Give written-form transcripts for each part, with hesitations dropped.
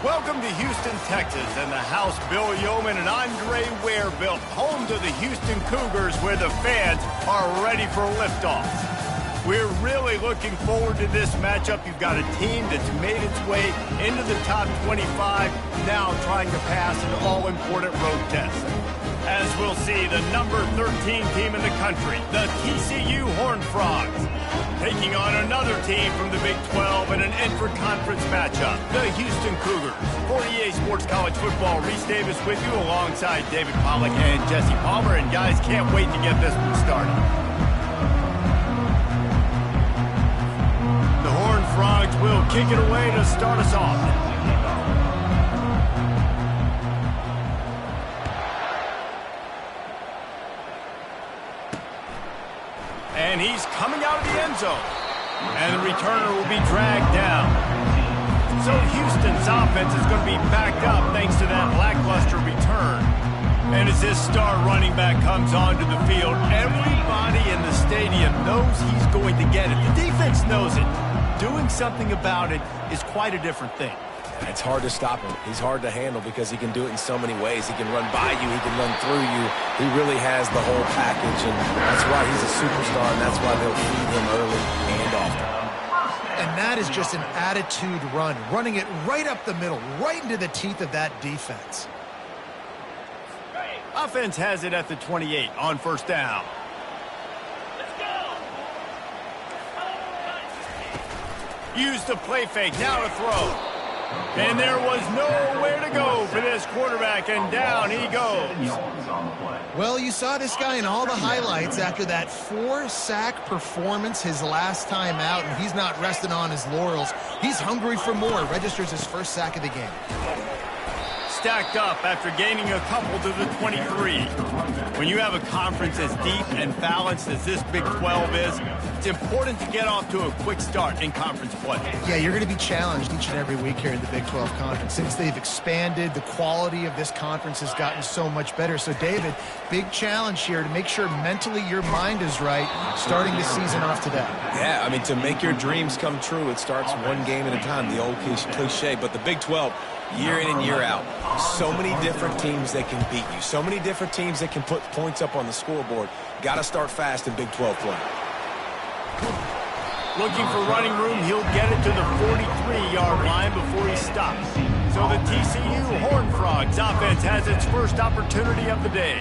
Welcome to Houston, Texas, and the house Bill Yeoman and Andre Ware built, home to the Houston Cougars, where the fans are ready for liftoff. We're really looking forward to this matchup. You've got a team that's made its way into the top 25, now trying to pass an all-important road test. As we'll see, the number 13 team in the country, the TCU Horned Frogs, taking on another team from the Big 12 in an intra-conference matchup, the Houston Cougars. For EA Sports College Football, Reese Davis with you alongside David Pollack and Jesse Palmer. And guys, can't wait to get this one started. The Horned Frogs will kick it away to start us off. And he's coming out of the end zone. And the returner will be dragged down. So Houston's offense is going to be backed up thanks to that lackluster return. And as this star running back comes onto the field, everybody in the stadium knows he's going to get it. The defense knows it. Doing something about it is quite a different thing. It's hard to stop him. He's hard to handle because he can do it in so many ways. He can run by you. He can run through you. He really has the whole package, and that's why he's a superstar, and that's why they'll feed him early and often. And that is just an attitude run, running it right up the middle, right into the teeth of that defense. Offense has it at the 28 on first down. Use the play fake, now to throw. And there was nowhere to go for this quarterback, and down he goes. Well, you saw this guy in all the highlights after that 4-sack performance his last time out, and he's not resting on his laurels. He's hungry for more. Registers his first sack of the game. Stacked up after gaining a couple to the 23. When you have a conference as deep and balanced as this Big 12 is, it's important to get off to a quick start in conference play. Yeah, you're going to be challenged each and every week here in the Big 12 Conference. Since they've expanded, the quality of this conference has gotten so much better. So, David, big challenge here to make sure mentally your mind is right starting the season off today. Yeah, I mean, to make your dreams come true, it starts one game at a time, the old cliche. But the Big 12, year in and year out, so many different teams that can beat you, so many different teams that can put points up on the scoreboard. Got to start fast in Big 12 play. Looking for running room, he'll get it to the 43-yard line before he stops. So the TCU Horned Frogs offense has its first opportunity of the day.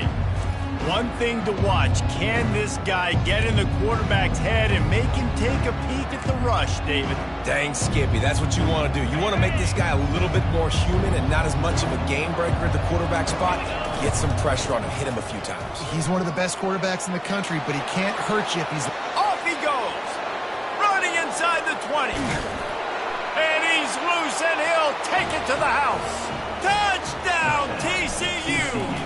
One thing to watch, can this guy get in the quarterback's head and make him take a peek at the rush, David? Dang, Skippy, that's what you want to do. You want to make this guy a little bit more human and not as much of a game breaker at the quarterback spot. Get some pressure on him, hit him a few times. He's one of the best quarterbacks in the country, but he can't hurt you if he's... Off he goes! Running inside the 20. And he's loose, and he'll take it to the house. Touchdown, TCU!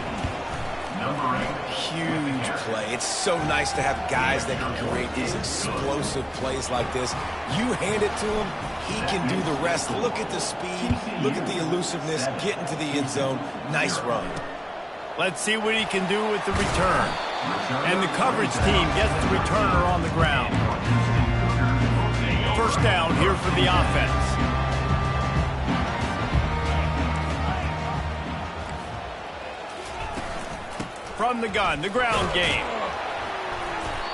Huge play. It's so nice to have guys that can create these explosive plays like this. You hand it to him, he can do the rest. Look at the speed, look at the elusiveness, get into the end zone. Nice run. Let's see what he can do with the return. And the coverage team gets the returner on the ground. First down here for the offense. From the gun, the ground game.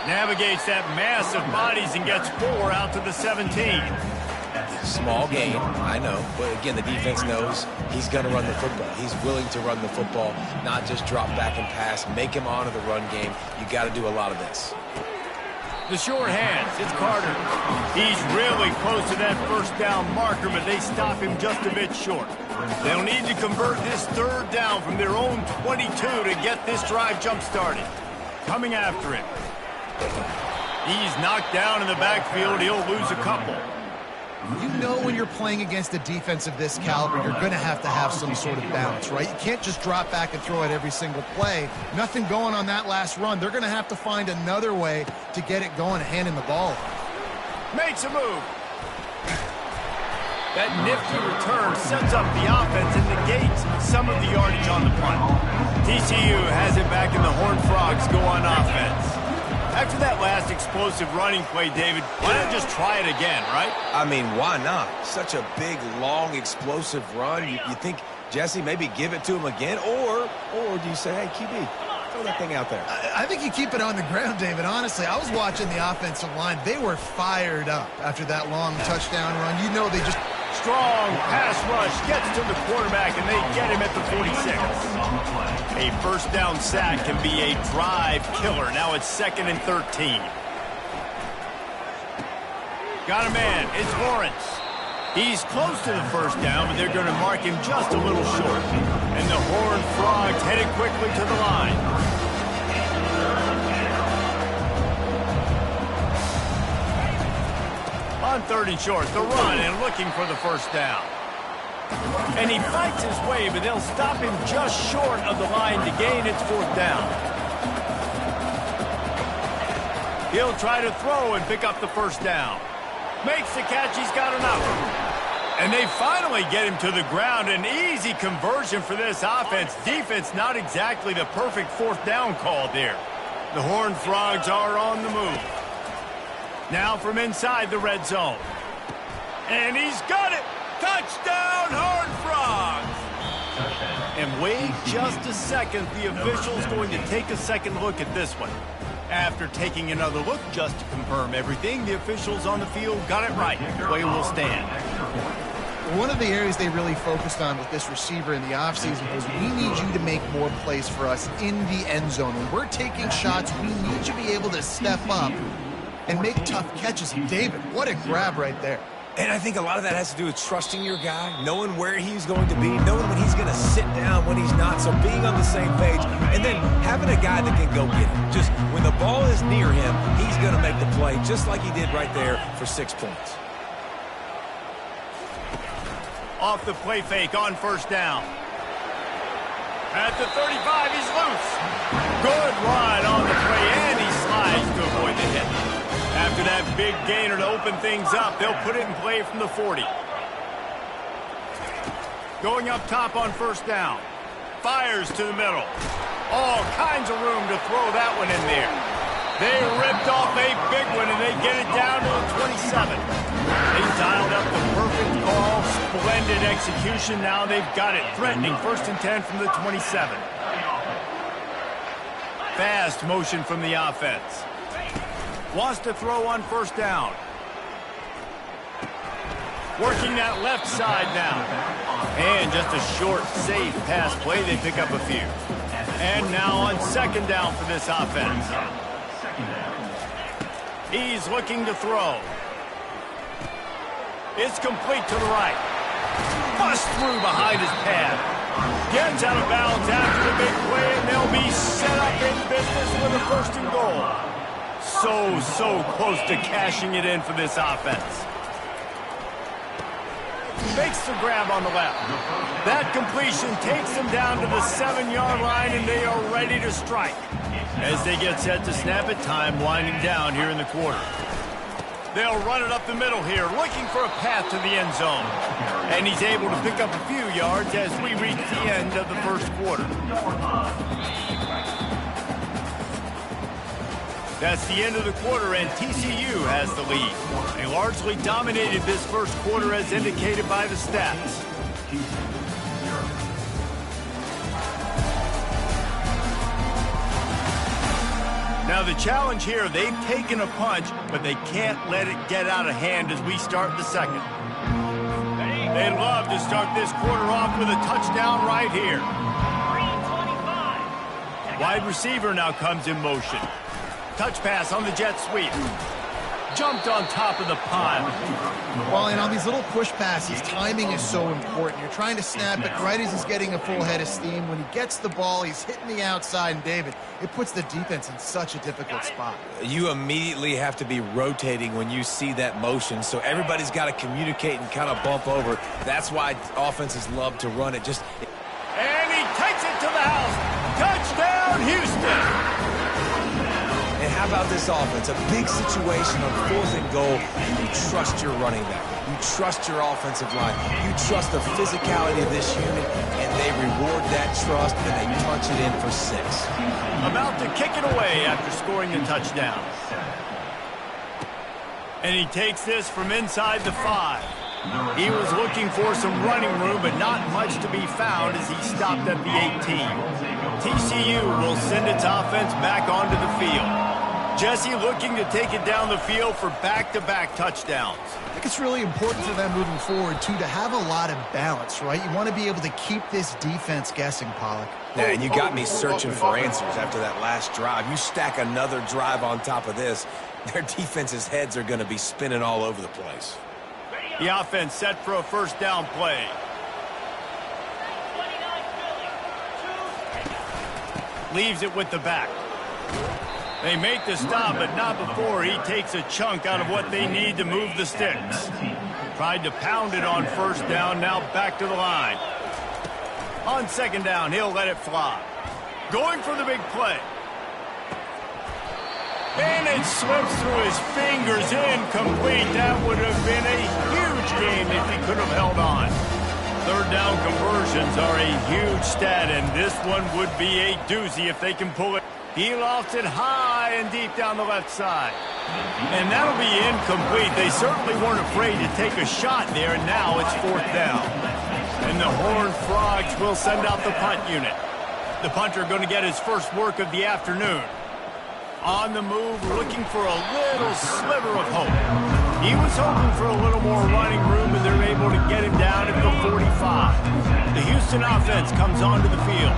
Navigates that mass of bodies and gets 4 out to the 17. Small game, I know, but again, the defense knows he's going to run the football. He's willing to run the football, not just drop back and pass, make him honor the run game. You got to do a lot of this. The short hands, it's Carter. He's really close to that first down marker, but they stop him just a bit short. They'll need to convert this third down from their own 22 to get this drive jump-started. Coming after him. He's knocked down in the backfield. He'll lose a couple. You know when you're playing against a defense of this caliber, you're going to have some sort of balance, right? You can't just drop back and throw it every single play. Nothing going on that last run. They're going to have to find another way to get it going and handing the ball. Makes a move. That nifty return sets up the offense and negates some of the yardage on the punt. TCU has it back, and the Horned Frogs go on offense. After that last explosive running play, David. Why not just try it again, right? I mean, why not? Such a big, long, explosive run. You think, Jesse, maybe give it to him again? Or do you say, hey, QB, throw that thing out there? I think you keep it on the ground, David. Honestly, I was watching the offensive line. They were fired up after that long touchdown run. You know they just... Strong pass rush gets to the quarterback, and they get him at the 46. A first down sack can be a drive killer. Now it's 2nd and 13. Got a man. It's Lawrence. He's close to the first down, but they're going to mark him just a little short. And the Horned Frogs headed quickly to the line. On 3rd and short, the run and looking for the first down. And he fights his way, but they'll stop him just short of the line to gain its 4th down. He'll try to throw and pick up the first down. Makes the catch, he's got enough. And they finally get him to the ground. An easy conversion for this offense. Defense not exactly the perfect 4th down call there. The Horned Frogs are on the move. Now from inside the red zone. And he's got it! Touchdown, Horned Frogs! And wait just a second. The official's going to take a second look at this one. After taking another look just to confirm everything, the officials on the field got it right. Play will stand. One of the areas they really focused on with this receiver in the offseason was we need you to make more plays for us in the end zone. When we're taking shots, we need you to be able to step up and make tough catches. David, what a grab right there. And I think a lot of that has to do with trusting your guy, knowing where he's going to be, knowing when he's going to sit down, when he's not, so being on the same page, and then having a guy that can go get it. Just when the ball is near him, he's going to make the play, just like he did right there for 6 points. Off the play fake on first down. At the 35, he's loose. Good run on the play, and he slides to avoid the hit. After that big gainer to open things up, they'll put it in play from the 40. Going up top on first down. Fires to the middle. All kinds of room to throw that one in there. They ripped off a big one, and they get it down to the 27. They dialed up the perfect call. Splendid execution. Now they've got it. Threatening 1st and 10 from the 27. Fast motion from the offense. Wants to throw on first down. Working that left side now. And just a short, safe pass play. They pick up a few. And now on 2nd down for this offense. He's looking to throw. It's complete to the right. Bust through behind his pad. Gets out of bounds after the big play, and they'll be set up in business with a 1st and goal. So close to cashing it in for this offense. Makes the grab on the left. That completion takes them down to the 7-yard line, and they are ready to strike. As they get set to snap it, time winding down here in the quarter. They'll run it up the middle here, looking for a path to the end zone. And he's able to pick up a few yards as we reach the end of the 1st quarter. That's the end of the quarter, and TCU has the lead. They largely dominated this 1st quarter as indicated by the stats. Now the challenge here, they've taken a punch, but they can't let it get out of hand as we start the 2nd. They'd love to start this quarter off with a touchdown right here. Wide receiver now comes in motion. Touch pass on the jet sweep. Jumped on top of the pile. Well, and on these little push passes, timing is so important. You're trying to snap it right as he's getting a full head of steam. When he gets the ball, he's hitting the outside, and David, it puts the defense in such a difficult spot. You immediately have to be rotating when you see that motion, so everybody's got to communicate and kind of bump over. That's why offenses love to run it. And he takes it to the house. Touchdown, Houston. And how about this offense? A big situation on 4th and goal. You trust your running back. You trust your offensive line. You trust the physicality of this unit, and they reward that trust, and they punch it in for 6. About to kick it away after scoring a touchdown. And he takes this from inside the 5. He was looking for some running room, but not much to be found as he stopped at the 18. TCU will send its offense back onto the field. Jesse looking to take it down the field for back-to-back touchdowns. I think it's really important for them moving forward, too, to have a lot of balance, right? You want to be able to keep this defense guessing, Pollock. Yeah, and you got me searching for answers after that last drive. You stack another drive on top of this, their defense's heads are going to be spinning all over the place. The offense set for a first down play. Leaves it with the back. They make the stop, but not before he takes a chunk out of what they need to move the sticks. Tried to pound it on first down, now back to the line. On second down, he'll let it fly. Going for the big play. And it slips through his fingers, incomplete. That would have been a huge game if he could have held on. Third down conversions are a huge stat, and this one would be a doozy if they can pull it. He lofts it high and deep down the left side. And that'll be incomplete. They certainly weren't afraid to take a shot there, and now it's fourth down. And the Horned Frogs will send out the punt unit. The punter going to get his first work of the afternoon. On the move, looking for a little sliver of hope. He was hoping for a little more running room, and they're able to get him down at the 45. The Houston offense comes onto the field.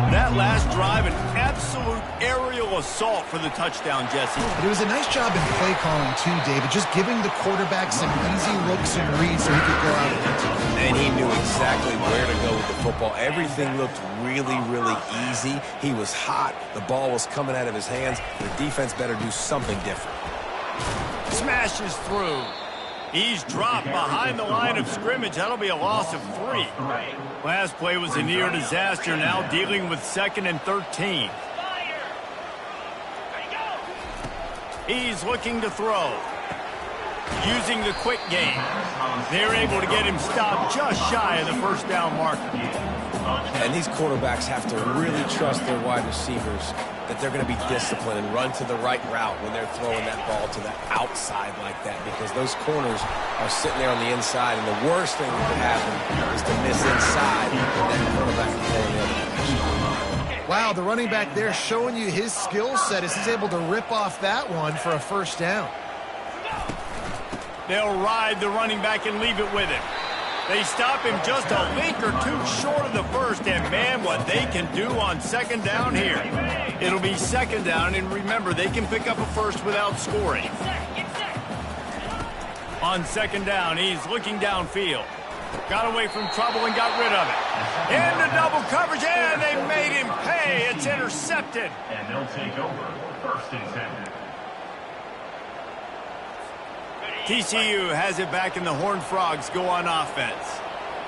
That last drive, an absolute aerial assault for the touchdown, Jesse. But it was a nice job in play calling, too, David. Just giving the quarterback some easy looks and reads so he could go out and he knew exactly where to go with the football. Everything looked really, really easy. He was hot. The ball was coming out of his hands. The defense better do something different. Smashes through. He's dropped behind the line of scrimmage. That'll be a loss of 3. Last play was a near disaster, now dealing with 2nd and 13. He's looking to throw. Using the quick game. They're able to get him stopped just shy of the first down marker. And these quarterbacks have to really trust their wide receivers that they're going to be disciplined and run to the right route when they're throwing that ball to the outside like that, because those corners are sitting there on the inside, and the worst thing that could happen is to miss inside, and that quarterback can throw in the other direction. Wow, the running back there showing you his skill set as he's able to rip off that one for a first down. They'll ride the running back and leave it with him. They stop him just a link or two short of the first, and man, what they can do on second down here. It'll be second down, and remember, they can pick up a first without scoring. On second down, he's looking downfield. Got away from trouble and got rid of it. Into double coverage, and they made him pay. It's intercepted. And they'll take over first and 10. TCU has it back, and the Horned Frogs go on offense.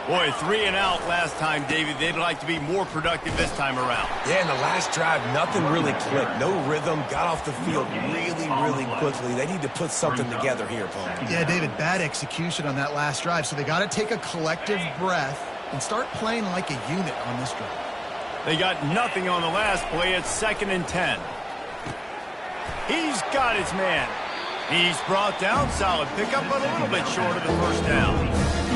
Boy, 3 and out last time, David. They'd like to be more productive this time around. Yeah, in the last drive, nothing really clicked. No rhythm. Got off the field really, really quickly. They need to put something together here, Paul. Yeah, David, bad execution on that last drive. So they got to take a collective breath and start playing like a unit on this drive. They got nothing on the last play. It's 2nd and 10. He's got his man. He's brought down solid. Pick up a little bit short of the first down.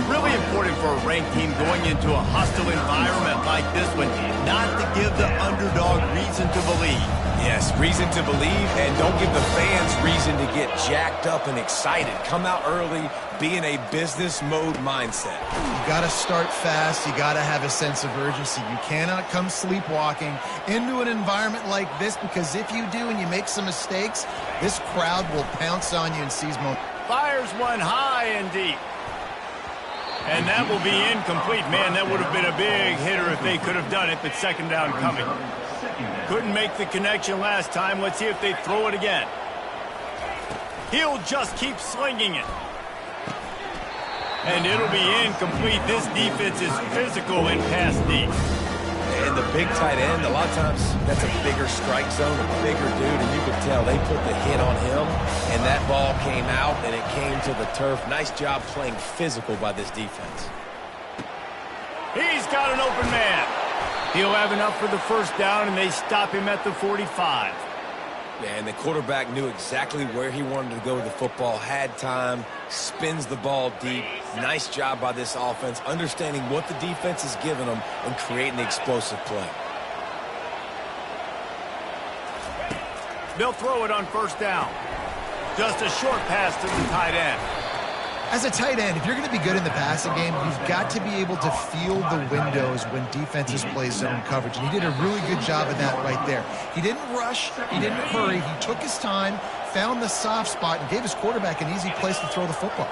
Really important for a ranked team going into a hostile environment like this one, not to give the underdog reason to believe. Yes, reason to believe, and don't give the fans reason to get jacked up and excited. Come out early, be in a business mode mindset. You got to start fast. You got to have a sense of urgency. You cannot come sleepwalking into an environment like this, because if you do and you make some mistakes, this crowd will pounce on you and seize momentum. Fires one high and deep. And that will be incomplete. Man, that would have been a big hitter if they could have done it, but second down coming. Couldn't make the connection last time. Let's see if they throw it again. He'll just keep slinging it. And it'll be incomplete. This defense is physical in pass deep. And the big tight end, a lot of times that's a bigger strike zone, a bigger dude, and you could tell they put the hit on him, and that ball came out, and it came to the turf. Nice job playing physical by this defense. He's got an open man. He'll have enough for the first down, and they stop him at the 45. And the quarterback knew exactly where he wanted to go with the football, had time, spins the ball deep. Nice job by this offense, understanding what the defense is giving them and creating the explosive play. They'll throw it on first down. Just a short pass to the tight end. As a tight end, if you're going to be good in the passing game, you've got to be able to feel the windows when defenses play zone coverage. And he did a really good job of that right there. He didn't rush. He didn't hurry. He took his time, found the soft spot, and gave his quarterback an easy place to throw the football.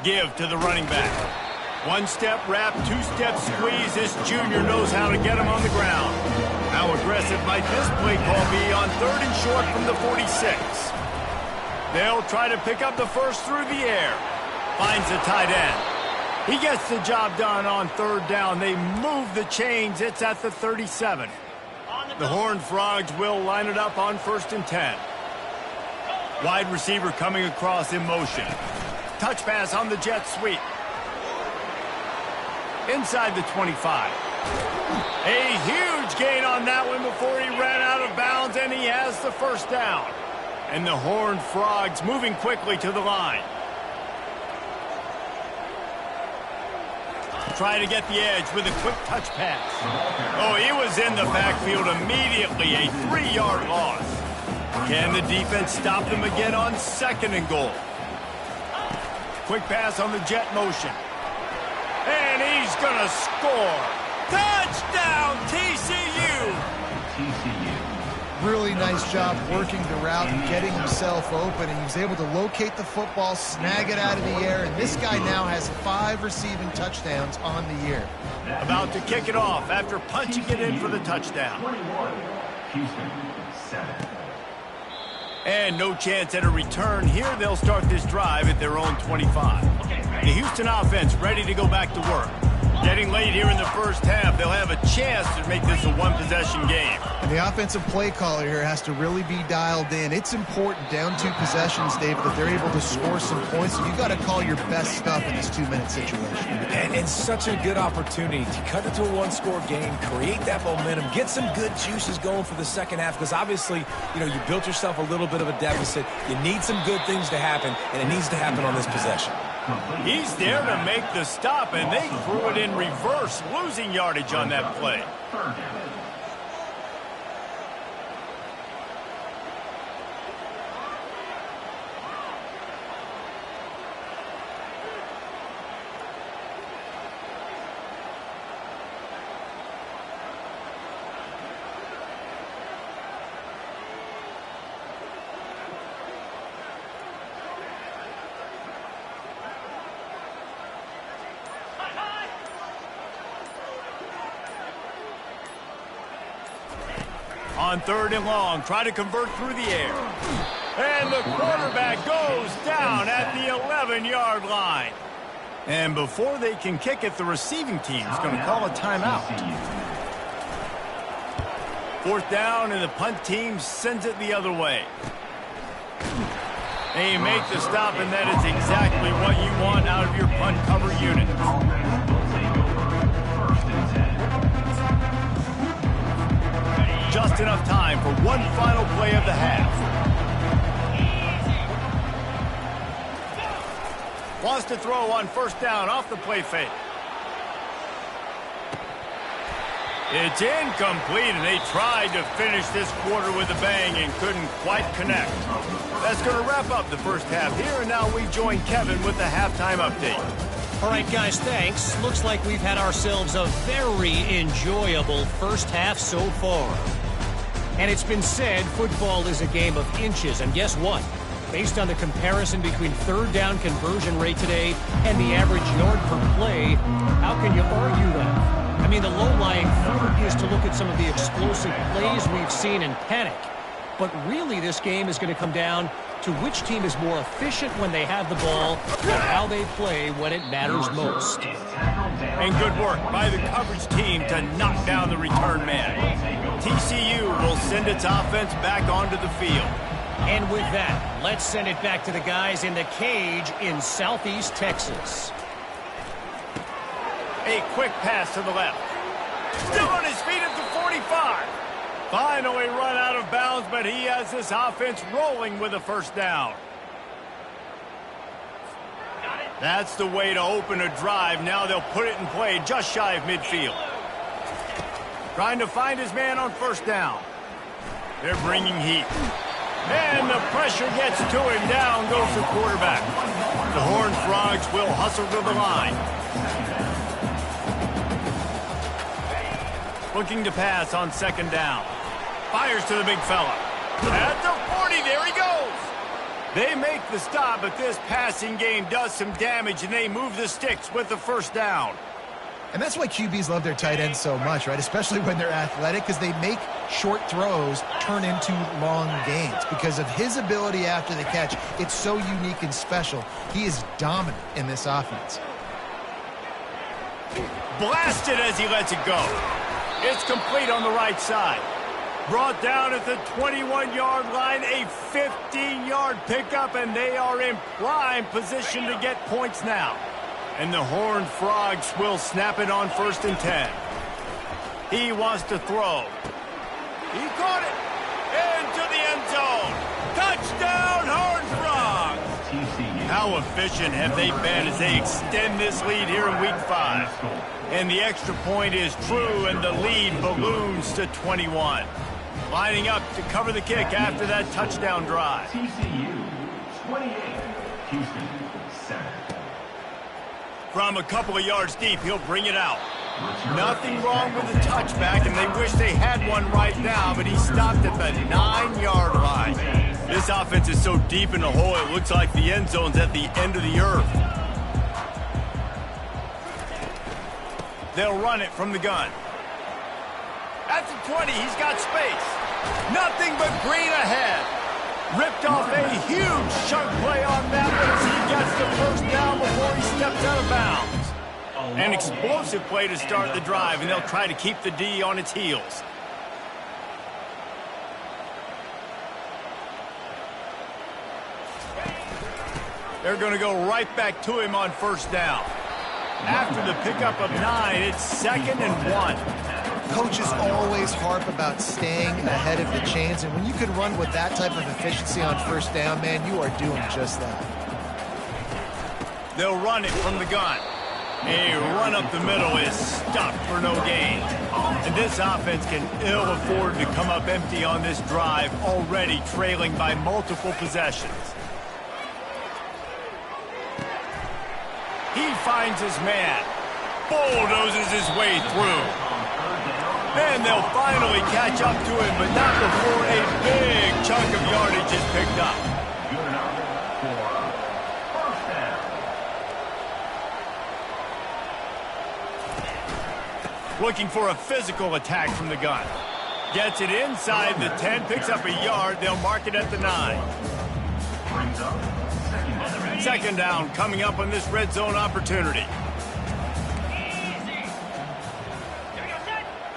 Give to the running back. One-step wrap, two-step squeeze. This junior knows how to get him on the ground. How aggressive might this play call be on 3rd and short from the 46? They'll try to pick up the first through the air. Finds the tight end. He gets the job done on 3rd down. They move the chains. It's at the 37. The Horned Frogs will line it up on 1st and 10. Wide receiver coming across in motion. Touch pass on the jet sweep. Inside the 25. A huge gain on that one before he ran out of bounds, and he has the first down. And the Horned Frogs moving quickly to the line. Try to get the edge with a quick touch pass. Oh, he was in the backfield immediately. A 3-yard loss. Can the defense stop them again on 2nd and goal? Quick pass on the jet motion. And he's going to score. Touchdown, TCU! TCU. Really nice job working the route and getting himself open. And he was able to locate the football, snag it out of the air. And this guy now has 5 receiving touchdowns on the year. About to kick it off after punching it in for the touchdown. 21. Houston, 7. And no chance at a return here. They'll start this drive at their own 25. The Houston offense ready to go back to work. Getting late here in the first half, they'll have a chance to make this a one-possession game. And the offensive play caller here has to really be dialed in. It's important down 2 possessions, David, that they're able to score some points. And you've got to call your best stuff in this 2-minute situation. And such a good opportunity to cut it to a 1-score game, create that momentum, get some good juices going for the second half. Because obviously, you built yourself a little bit of a deficit. You need some good things to happen, and it needs to happen on this possession. He's there to make the stop, and they threw it in reverse, losing yardage on that play. On 3rd and long, try to convert through the air. And the quarterback goes down at the 11-yard line. And before they can kick it, the receiving team is going to call a timeout. 4th down, and the punt team sends it the other way. And you make the stop, and that is exactly what you want out of your punt cover unit. Just enough time for one final play of the half. Wants to throw on 1st down off the play fake. It's incomplete, and they tried to finish this quarter with a bang and couldn't quite connect. That's going to wrap up the first half here, and now we join Kevin with the halftime update. All right, guys, thanks. Looks like we've had ourselves a very enjoyable first half so far. And it's been said football is a game of inches. And guess what? Based on the comparison between 3rd down conversion rate today and the average yard per play, how can you argue that? I mean, the low-lying fruit is to look at some of the explosive plays we've seen and panic. But really, this game is going to come down to which team is more efficient when they have the ball and how they play when it matters most. And good work by the coverage team to knock down the return man. TCU will send its offense back onto the field. And with that, let's send it back to the guys in the cage in Southeast Texas. A quick pass to the left. Still on his feet at the 45. 5. Finally run out of bounds, but he has this offense rolling with a first down. That's the way to open a drive. Now they'll put it in play just shy of midfield. Trying to find his man on first down. They're bringing heat. And the pressure gets to him. Down goes the quarterback. The Horned Frogs will hustle to the line. Looking to pass on second down. Fires to the big fella. At the 40, there he goes. They make the stop, but this passing game does some damage, and they move the sticks with the first down. And that's why QBs love their tight ends so much, right? Especially when they're athletic, because they make short throws turn into long gains. Because of his ability after the catch, it's so unique and special. He is dominant in this offense. Blasted as he lets it go. It's complete on the right side. Brought down at the 21-yard line, a 15-yard pickup, and they are in prime position to get points now. And the Horned Frogs will snap it on 1st and 10. He wants to throw. He caught it into the end zone. Touchdown, Horned Frogs! How efficient have they been as they extend this lead here in Week 5? And the extra point is true, and the lead balloons to 21. Lining up to cover the kick after that touchdown drive. TCU 28, Houston 7. From a couple of yards deep, he'll bring it out. Nothing wrong with the touchback, and they wish they had one right now, but he stopped at the 9-yard line. This offense is so deep in the hole, it looks like the end zone's at the end of the earth. They'll run it from the gun. At the 20, he's got space. Nothing but green ahead. Ripped off a huge chunk play on that one as he gets the first down before he steps out of bounds. An explosive play to start the drive, and they'll try to keep the D on its heels. They're going to go right back to him on first down. After the pickup of 9, it's 2nd and 1. Coaches always harp about staying ahead of the chains, and when you can run with that type of efficiency on first down, man, you are doing just that. They'll run it from the gun. A run up the middle is stopped for no gain. And this offense can ill afford to come up empty on this drive, already trailing by multiple possessions. He finds his man, bulldozes his way through. And they'll finally catch up to him, but not before a big chunk of yardage is picked up. Good enough for first down. Looking for a physical attack from the gun. Gets it inside the 10, picks up a yard. They'll mark it at the 9. Brings up Second down coming up on this red zone opportunity.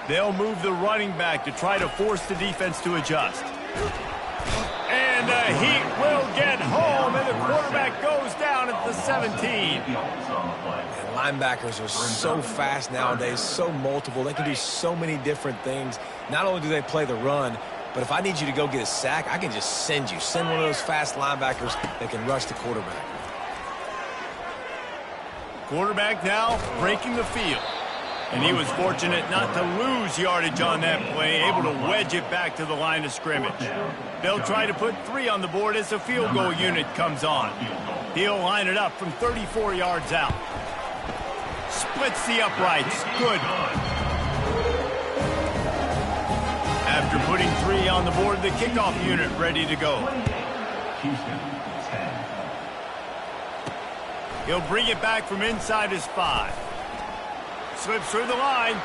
They'll move the running back to try to force the defense to adjust. And the heat will get home, and the quarterback goes down at the 17. And linebackers are so fast nowadays, so multiple. They can do so many different things. Not only do they play the run, but if I need you to go get a sack, I can just send you. Send one of those fast linebackers that can rush the quarterback. Quarterback now breaking the field. And he was fortunate not to lose yardage on that play, able to wedge it back to the line of scrimmage. They'll try to put 3 on the board as the field goal unit comes on. He'll line it up from 34 yards out. Splits the uprights. Good. After putting 3 on the board, the kickoff unit ready to go. Houston 10. He'll bring it back from inside his 5. Slips through the line.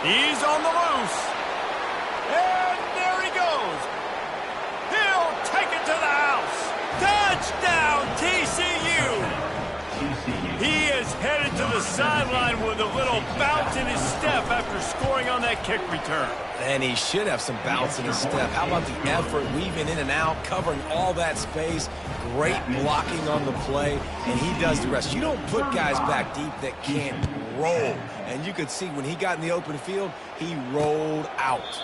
He's on the loose. And there he goes. He'll take it to the house. Touchdown, TCU. He is headed to the sideline with a little bounce in his step after scoring on that kick return. And he should have some bounce in his step. How about the effort, weaving in and out, covering all that space, great blocking on the play, and he does the rest. You don't put guys back deep that can't roll. And you could see when he got in the open field, he rolled out.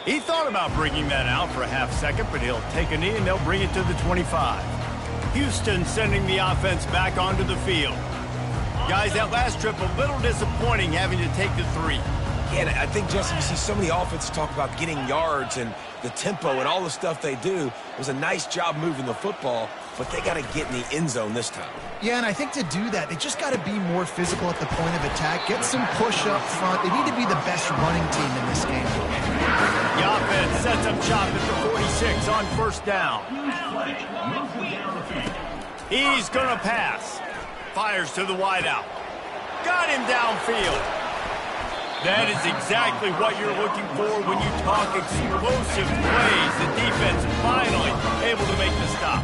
He thought about bringing that out for a half second, but he'll take a knee and they'll bring it to the 25. Houston sending the offense back onto the field. Guys, that last trip a little disappointing having to take the 3. Yeah, and I think, Jesse, you see so many offenses talk about getting yards and the tempo and all the stuff they do. It was a nice job moving the football, but they got to get in the end zone this time. Yeah, and I think to do that, they just got to be more physical at the point of attack, get some push up front. They need to be the best running team in this game. The offense sets up shop at the 46 on first down. He's going to pass. Fires to the wideout. Got him downfield. That is exactly what you're looking for when you talk explosive plays. The defense finally able to make the stop.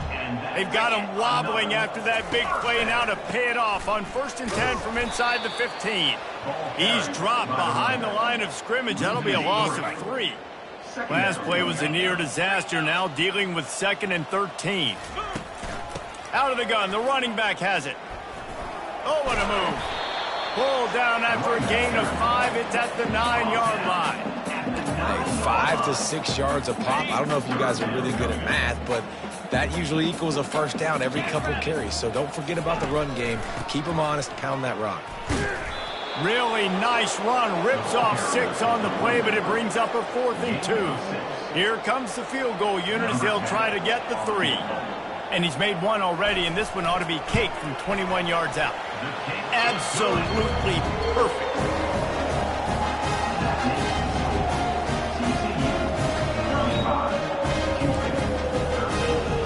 They've got him wobbling after that big play now to pay it off on 1st and 10 from inside the 15. He's dropped behind the line of scrimmage. That'll be a loss of 3. Last play was a near disaster, now dealing with 2nd and 13. Out of the gun, the running back has it. Oh, what a move. Pulled down after a gain of 5. It's at the 9-yard line. Hey, 5 to 6 yards a pop. I don't know if you guys are really good at math, but that usually equals a first down every couple carries. So don't forget about the run game. Keep them honest. Pound that rock. Really nice run. Rips off 6 on the play, but it brings up a 4th and 2. Here comes the field goal unit as they'll try to get the 3. And he's made 1 already, and this one ought to be cake from 21 yards out. Absolutely perfect.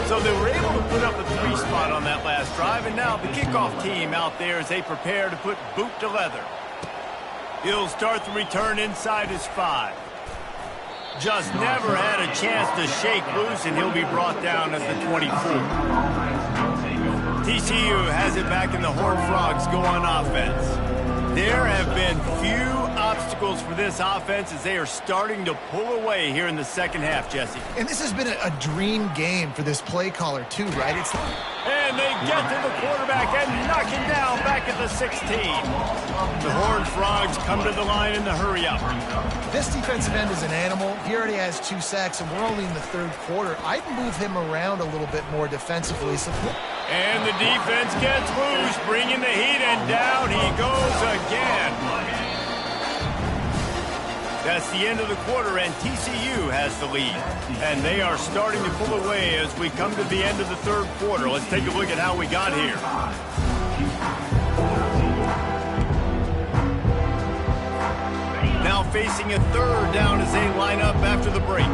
So they were able to put up a 3 spot on that last drive, and now the kickoff team out there as they prepare to put boot to leather. He'll start the return inside his 5. Just never had a chance to shake loose, and he'll be brought down at the 24. TCU has it back, and the Horned Frogs go on offense. There have been few obstacles for this offense as they are starting to pull away here in the second half, Jesse. And this has been a dream game for this play caller, too, right? And they get to the quarterback and knock him down back at the 16. The Horned Frogs come to the line in the hurry-up. This defensive end is an animal. He already has 2 sacks, and we're only in the 3rd quarter. I'd move him around a little bit more defensively. And the defense gets loose, bringing the heat, and down he goes again. That's the end of the quarter, and TCU has the lead. And they are starting to pull away as we come to the end of the 3rd quarter. Let's take a look at how we got here. Now facing a 3rd down as they line up after the break.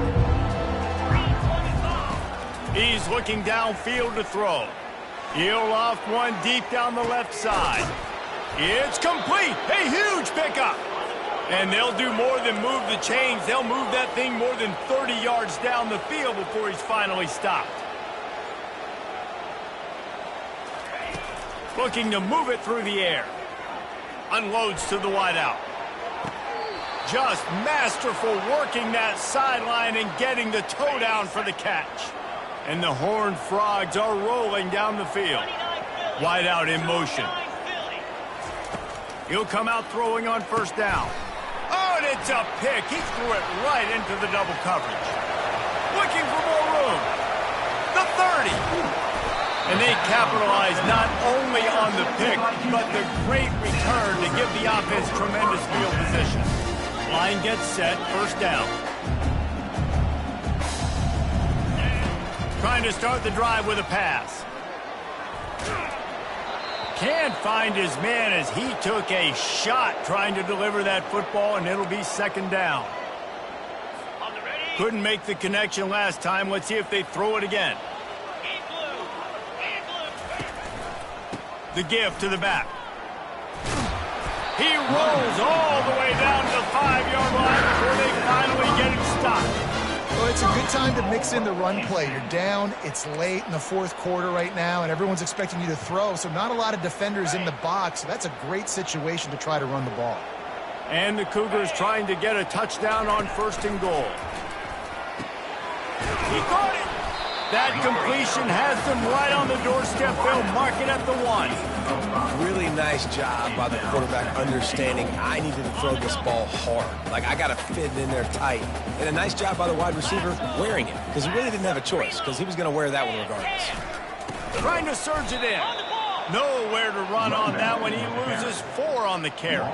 He's looking downfield to throw. He'll loft one deep down the left side. It's complete. A huge pickup. And they'll do more than move the chains. They'll move that thing more than 30 yards down the field before he's finally stopped. Looking to move it through the air. Unloads to the wideout. Just masterful working that sideline and getting the toe down for the catch. And the Horned Frogs are rolling down the field. Wideout in motion. He'll come out throwing on 1st down. Oh, and it's a pick. He threw it right into the double coverage. Looking for more room. The 30. And they capitalize not only on the pick, but the great return to give the offense tremendous field position. Line gets set, 1st down. Trying to start the drive with a pass. Can't find his man as he took a shot trying to deliver that football, and it'll be 2nd down. Couldn't make the connection last time. Let's see if they throw it again. The give to the back. He rolls all the way down to the 5-yard line before they finally get him stopped. Well, it's a good time to mix in the run play. You're down, it's late in the 4th quarter right now, and everyone's expecting you to throw, so not a lot of defenders in the box. So that's a great situation to try to run the ball. And the Cougars trying to get a touchdown on 1st and goal. He caught it. That completion has them right on the doorstep. They'll mark it at the 1. Really nice job by the quarterback understanding I needed to throw this ball hard. Like, I got to fit it in there tight. And a nice job by the wide receiver wearing it, because he really didn't have a choice, because he was going to wear that one regardless. Trying to surge it in. Nowhere to run on that one. He loses 4 on the carry.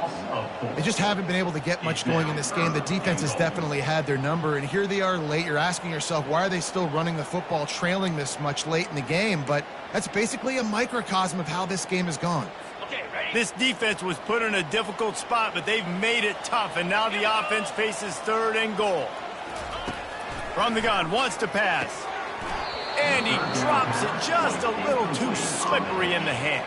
They just haven't been able to get much going in this game. The defense has definitely had their number, and here they are late. You're asking yourself, why are they still running the football, trailing this much late in the game? But that's basically a microcosm of how this game has gone. This defense was put in a difficult spot, but they've made it tough, and now the offense faces 3rd and goal. From the gun, wants to pass. And he drops it just a little too slippery in the hands.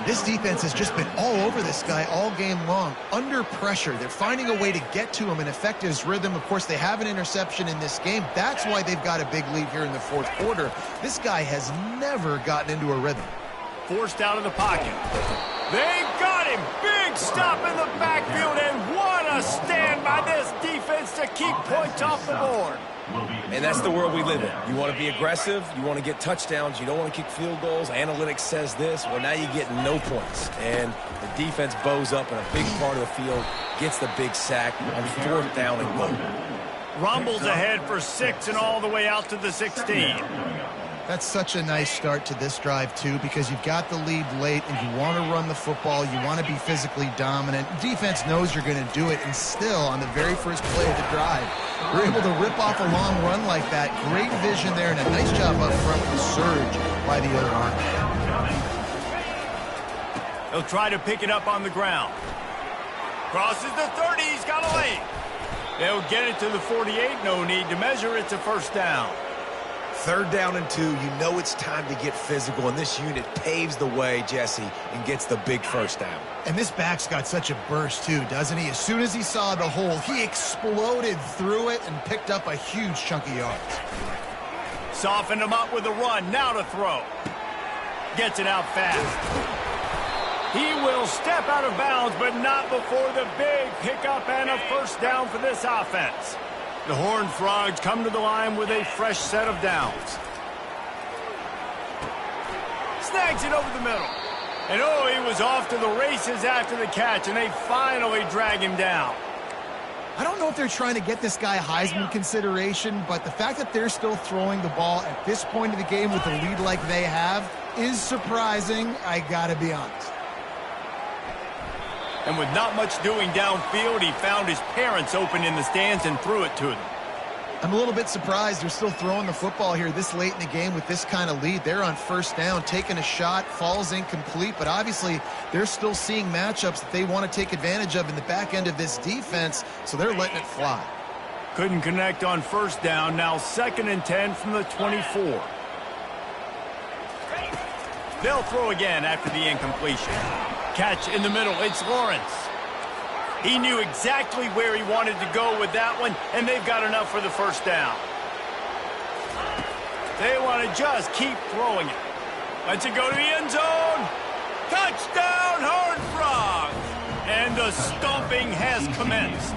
This defense has just been all over this guy all game long, under pressure. They're finding a way to get to him and affect his rhythm. Of course, they have an interception in this game. That's why they've got a big lead here in the 4th quarter. This guy has never gotten into a rhythm. Forced out of the pocket. They got him. Big stop in the backfield, and what a stand by this defense to keep points off the board. And that's the world we live in. You want to be aggressive. You want to get touchdowns. You don't want to kick field goals. Analytics says this. Well, now you get no points. And the defense bows up in a big part of the field, gets the big sack on 4th down and goal. Rumbles ahead for 6 and all the way out to the 16. That's such a nice start to this drive, too, because you've got the lead late and you want to run the football. You want to be physically dominant. Defense knows you're going to do it, and still, on the very first play of the drive, you're able to rip off a long run like that. Great vision there, and a nice job up front with the surge by the O-line. He'll try to pick it up on the ground. Crosses the 30. He's got a lane. They'll get it to the 48. No need to measure. It's a 1st down. 3rd down and 2, you know it's time to get physical, and this unit paves the way, Jesse, and gets the big 1st down. And this back's got such a burst, too, doesn't he? As soon as he saw the hole, he exploded through it and picked up a huge chunk of yards. Softened him up with a run. Now to throw. Gets it out fast. He will step out of bounds, but not before the big pickup and a 1st down for this offense. The Horned Frogs come to the line with a fresh set of downs. Snags it over the middle. And oh, he was off to the races after the catch, and they finally drag him down. I don't know if they're trying to get this guy Heisman consideration, but the fact that they're still throwing the ball at this point of the game with a lead like they have is surprising, I gotta be honest. And with not much doing downfield, he found his parents open in the stands and threw it to them. I'm a little bit surprised they're still throwing the football here this late in the game with this kind of lead. They're on 1st down, taking a shot, falls incomplete, but obviously they're still seeing matchups that they want to take advantage of in the back end of this defense, so they're letting it fly. Couldn't connect on 1st down. Now 2nd and 10 from the 24. They'll throw again after the incompletion. Catch in the middle. It's Lawrence. He knew exactly where he wanted to go with that one, and they've got enough for the 1st down. They want to just keep throwing it. Lets it go to the end zone. Touchdown, Horned Frogs! And the stomping has commenced.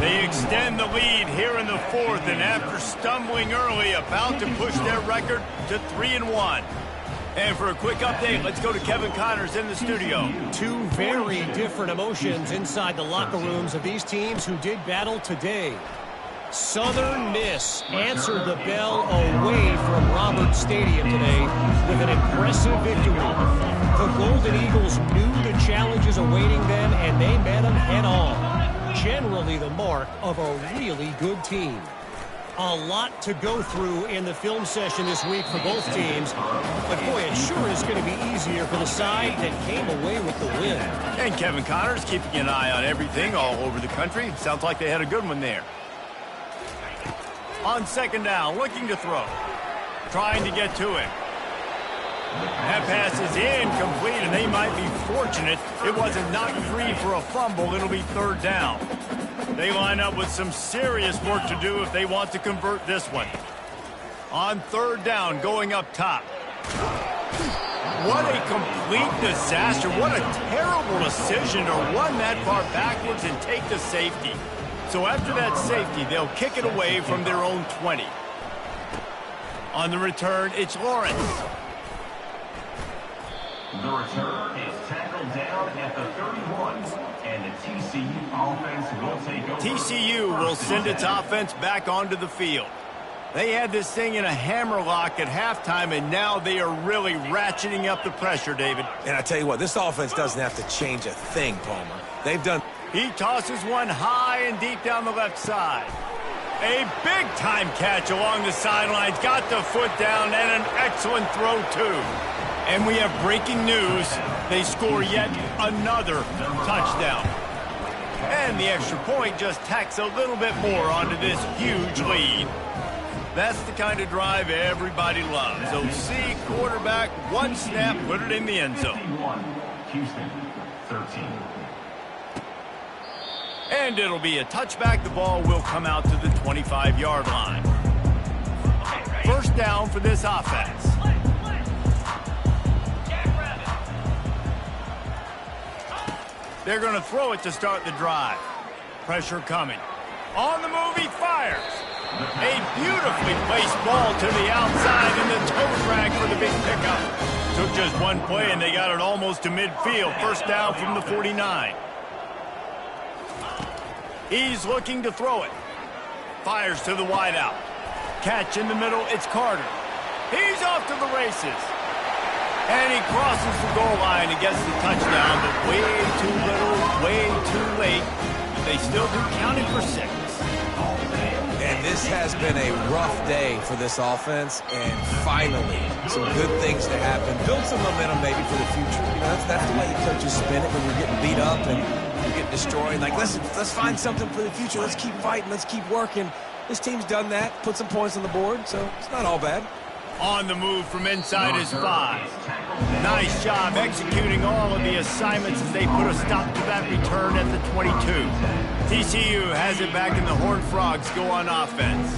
They extend the lead here in the 4th, and after stumbling early, about to push their record to 3-1. And for a quick update, let's go to Kevin Connors in the studio. 2 very different emotions inside the locker rooms of these teams who did battle today. Southern Miss answered the bell away from Roberts Stadium today with an impressive victory. The Golden Eagles knew the challenges awaiting them, and they met them head-on. Generally the mark of a really good team. A lot to go through in the film session this week for both teams. But, boy, it sure is going to be easier for the side that came away with the win. And Kevin Connors keeping an eye on everything all over the country. Sounds like they had a good one there. On 2nd down, looking to throw. Trying to get to it. That pass is incomplete, and they might be fortunate it wasn't knocked free for a fumble. It'll be 3rd down. They line up with some serious work to do if they want to convert this one. On 3rd down, going up top. What a complete disaster. What a terrible decision to run that far backwards and take the safety. So after that safety, they'll kick it away from their own 20. On the return, it's Lawrence. The return is tackled down at the 31, and the TCU offense will take over. TCU will send its offense back onto the field. They had this thing in a hammerlock at halftime, and now they are really ratcheting up the pressure, David. And I tell you what, this offense doesn't have to change a thing, Palmer. They've done... He tosses one high and deep down the left side. A big-time catch along the sidelines. Got the foot down, and an excellent throw, too. And we have breaking news. They score yet another touchdown. And the extra point just tacks a little bit more onto this huge lead. That's the kind of drive everybody loves. OC, quarterback, one snap, put it in the end zone. Houston, 13. And it'll be a touchback. The ball will come out to the 25-yard line. First down for this offense. They're going to throw it to start the drive. Pressure coming. On the move, he fires. A beautifully placed ball to the outside and the toe drag for the big pickup. Took just one play and they got it almost to midfield. First down from the 49. He's looking to throw it. Fires to the wideout. Catch in the middle, it's Carter. He's off to the races. And he crosses the goal line and gets the touchdown, but way too little, way too late. They still do count it for 6. And this has been a rough day for this offense, and finally, some good things to happen. Build some momentum maybe for the future. You know, that's the way the coaches spin it when you're getting beat up and you're getting destroyed. Like, let's find something for the future. Let's keep fighting. Let's keep working. This team's done that, put some points on the board, so it's not all bad. On the move from inside is 5. Nice job executing all of the assignments as they put a stop to that return at the 22. TCU has it back and the Horned Frogs go on offense.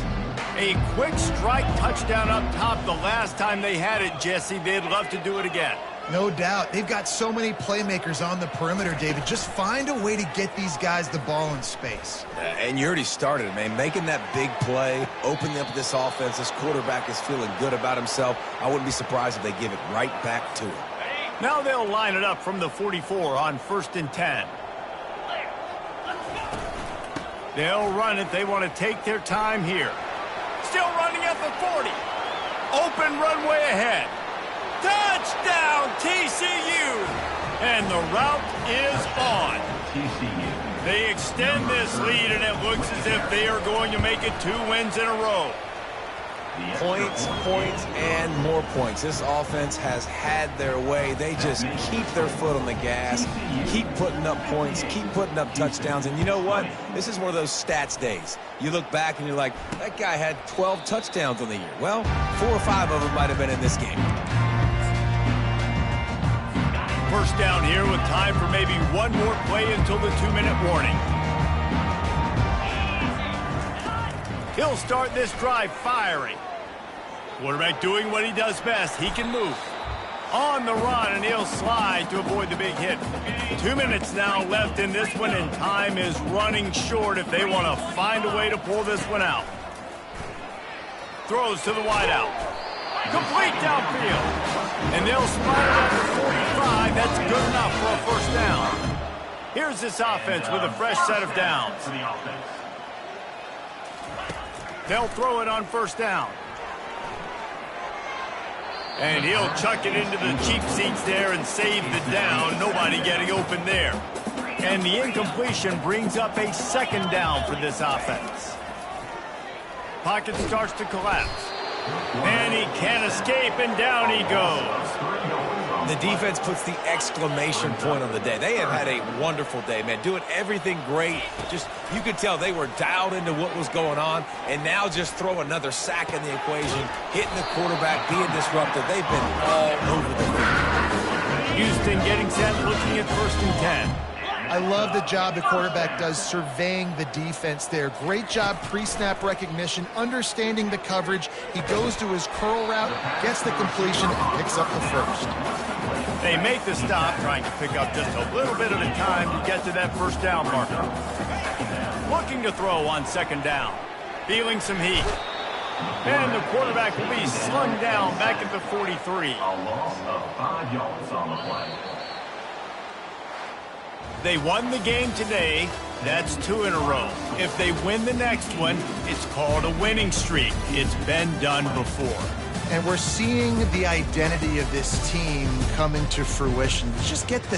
A quick strike touchdown up top the last time they had it, Jesse. They'd love to do it again. No doubt. They've got so many playmakers on the perimeter, David. Just find a way to get these guys the ball in space. And you already started, man. Making that big play, opening up this offense. This quarterback is feeling good about himself. I wouldn't be surprised if they give it right back to him. Now they'll line it up from the 44 on 1st and 10. They'll run it. They want to take their time here. Still running at the 40. Open runway ahead. Touchdown, TCU! And the route is on. TCU. They extend this lead, and it looks as if they are going to make it 2 wins in a row. Points, points, and more points. This offense has had their way. They just keep their foot on the gas, keep putting up points, keep putting up touchdowns. And you know what? This is one of those stats days. You look back and you're like, that guy had 12 touchdowns on the year. Well, 4 or 5 of them might have been in this game. First down here with time for maybe one more play until the 2-minute warning. He'll start this drive firing. Quarterback doing what he does best. He can move. On the run, and he'll slide to avoid the big hit. 2 minutes now left in this one, and time is running short if they want to find a way to pull this one out. Throws to the wideout. Complete downfield. And they'll spot it at the 45. That's good enough for a first down. Here's this offense with a fresh set of downs. They'll throw it on first down. And he'll chuck it into the cheap seats there and save the down. Nobody getting open there. And the incompletion brings up a second down for this offense. Pocket starts to collapse. And he can't escape, and down he goes. The defense puts the exclamation point on the day. They have had a wonderful day, man. Doing everything great. Just, you could tell they were dialed into what was going on, and now just throw another sack in the equation, hitting the quarterback, being disruptive. They've been all over the field. Houston getting set, looking at 1st and 10. I love the job the quarterback does surveying the defense there. Great job pre-snap recognition, understanding the coverage. He goes to his curl route, gets the completion, and picks up the first. They make the stop, trying to pick up just a little bit at a time to get to that first down marker. Looking to throw on 2nd down. Feeling some heat. And the quarterback will be slung down back at the 43. A loss of 5 yards on the play. They won the game today. That's 2 in a row. If they win the next one, it's called a winning streak. It's been done before. And we're seeing the identity of this team come into fruition. Just get the